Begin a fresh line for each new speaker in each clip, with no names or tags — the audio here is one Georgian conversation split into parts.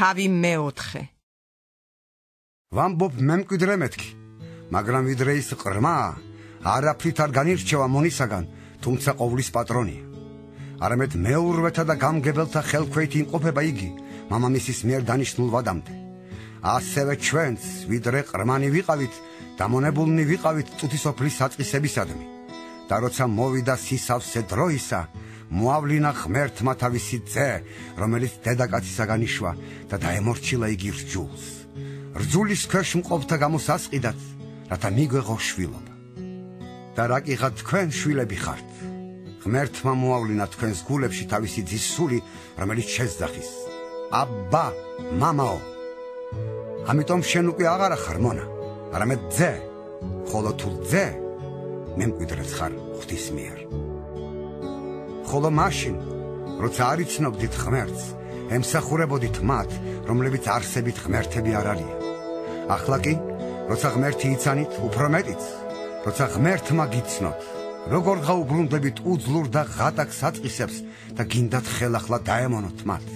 თავი მეოთხე.
ვამბობ მემკვიდრე მეთქი, მაგრამ ვიდრე ის ყრმა არაფრით არ განირჩევა მონისაგან, თუმცა ყოვლის პატრონია. არამედ მეურვეთა და გამგებელთა ხელქვეით იმყოფება იგი მამამისის მიერ დანიშნულ ვადამდე. ასევე ჩვენც ვიდრე ყრმანი ვიყავით, დამონებულნი ვიყავით წუთისოფლის საწყისებისადმი. და როცა მოვიდა სისავსე დროისა, მოავლინა ღმერთმა თავისი ძე, რომელიც დედაკაცისაგან იშვა და დაემორჩილა იგი რჯულს. რჯულის ქვეშ მყოფთა გამოს ასყიდათ, რათა მიგვეღო შვილობა. და რა კიღად თქვენ შვილები ხართ. ღმერთმა მოავლინა თქვენს გულებში თავისი ძის სული, რომელიც შეძახის. აბა, მამაო. ამიტომ შენ უკვე აღარა ხარ მონა, არამედ ძე, ხოლო თუ ძე, მემკვიდრეც ხარ ღვთის მიერ. ხოლო მაშინ, როცა არ იცნობდით ღმერთს, ემსახურებოდით მათ, რომლებიც არსებით ღმერთები არ არიან. ახლა კი, როცა ღმერთი იცანით, უფრო მეტიც, როცა ღმერთმა გიცნოთ, როგორ გაუბრუნდებით უძლურ და ღატაკ საწყისებს და გინდათ ხელახლა დაემონოთ მათ.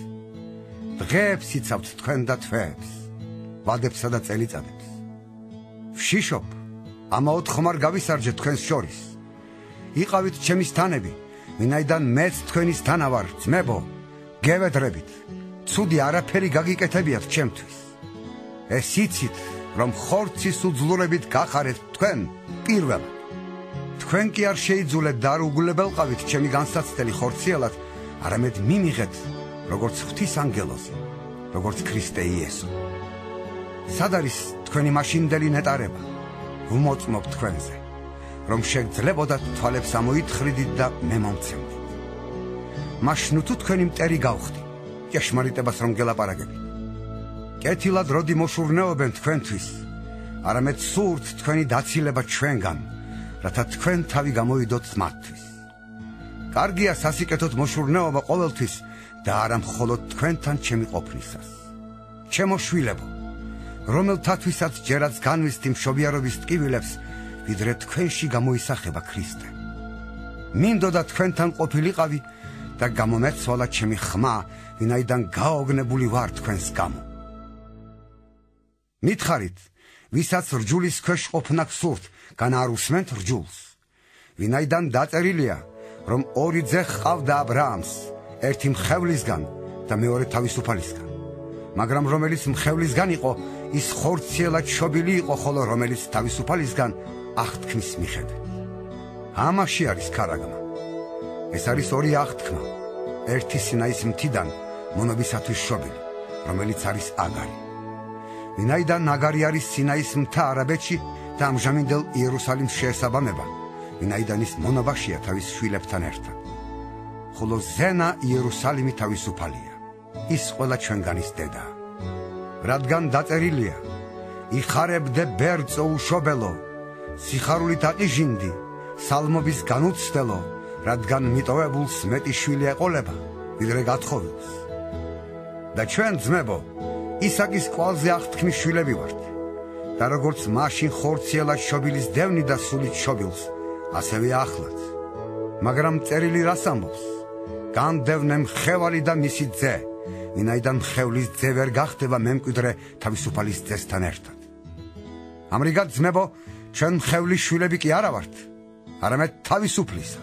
დღეებს იცავთ თქვენ და თვეებს, ვადებსა და წელიწადებს. ვშიშობ, ამაოდ ხომ არ გავისარჯეთ თქვენს შორის. იყავით ჩემის თანები, ვინაიდან მეც თქვენის თანა ვარ, ძმებო, გევედრებით, ცუდი არაფერი გაგიკეთებიათ ჩემთვის. ეს იცით, რომ ხორცის უძლურებით გახარეთ თქვენ პირველად. თქვენ კი არ შეიძულეთ და არ უგულებელყავით ჩემი განსაცდელი ხორციელად, არამედ მიმიღეთ, როგორც ღვთის ანგელოზი, როგორც ქრისტე იესო. სად არის თქვენი მაშინდელი ნეტარება? ვმოწმობ თქვენზე, რომ შეგძლებოდათ თვალებს ამოითხრიდით და მე მომცემდით. მაშინ თუ თქვენი მტერი გავხდი, ჭეშმარიტებას რომ გელაპარაკებით. კეთილად როდი მოშურნეობენ თქვენთვის, არამედ სურთ თქვენი დაცილება ჩვენგან, რათა თქვენ თავი გამოიდოთ მათთვის. კარგია სასიკეთოდ მოშურნეობა ყოველთვის და არა მხოლოდ თქვენთან ჩემი ყოფნისას. ჩემო შვილებო, რომელთათვისაც ჯერაც განვისთი მშობიარობის ტკივილებს, ვიდრე თქვენში გამოისახება ქრისტე. მინდოდა თქვენთან ყოფილიყავი და გამომეცვალა ჩემი ხმა, ვინაიდან გაოგნებული ვარ თქვენს გამო. მითხარით, ვისაც რჯულის ქვეშ ყოფნა გსურთ, გან არ უსმენთ რჯულს. ვინაიდან დაწერილია, რომ ორი ძე ჰყავდა აბრაამს, ერთი მხევლისგან და მეორე თავისუფალისგან. მაგრამ რომელიც მხევლისგან იყო, ის ხორციელად შობილი იყო, ხოლო რომელიც თავისუფალისგან აღთქმის მიხედვით. ამაში არის ქარაგმა. ეს არის ორი აღთქმა, ერთი სინაის მთიდან მონობისათვის შობილი, რომელიც არის აგარი. ვინაიდან აგარი არის სინაის მთა არაბეთში და ამჟამინდელ იერუსალიმს შეესაბამება, ვინაიდან ის მონობაშია თავის შვილებთან ერთად. ხოლო ზენა იერუსალიმი თავისუფალია, ის ყველა ჩვენგანის დედაა. რადგან დაწერილია, იხარებდე ბერწო უშობელო, სიხარულით აყიჟინდი, სალმობის განუცდელო, რადგან მიტოვებულს მეტი შვილი ეყოლება, ვიდრე გათხოვილს. და ჩვენ ძმებო, ისაკის კვალზე აღთქმის შვილები ვართ. და როგორც მაშინ ხორციელად შობილის დევნი და სულით შობილს, ასევე ახლაც. მაგრამ წერილი რას ამბობს? განდევნე მხევალი და მისი ძე, ვინაიდან მხევლის ძე ვერ გახდება მემკვიდრე თავისუფალის ძესთან ერთად. ამრიგად ძმებო, ჩვენ მხევლის შვილები კი არა ვართ, არამედ თავისუფლისა.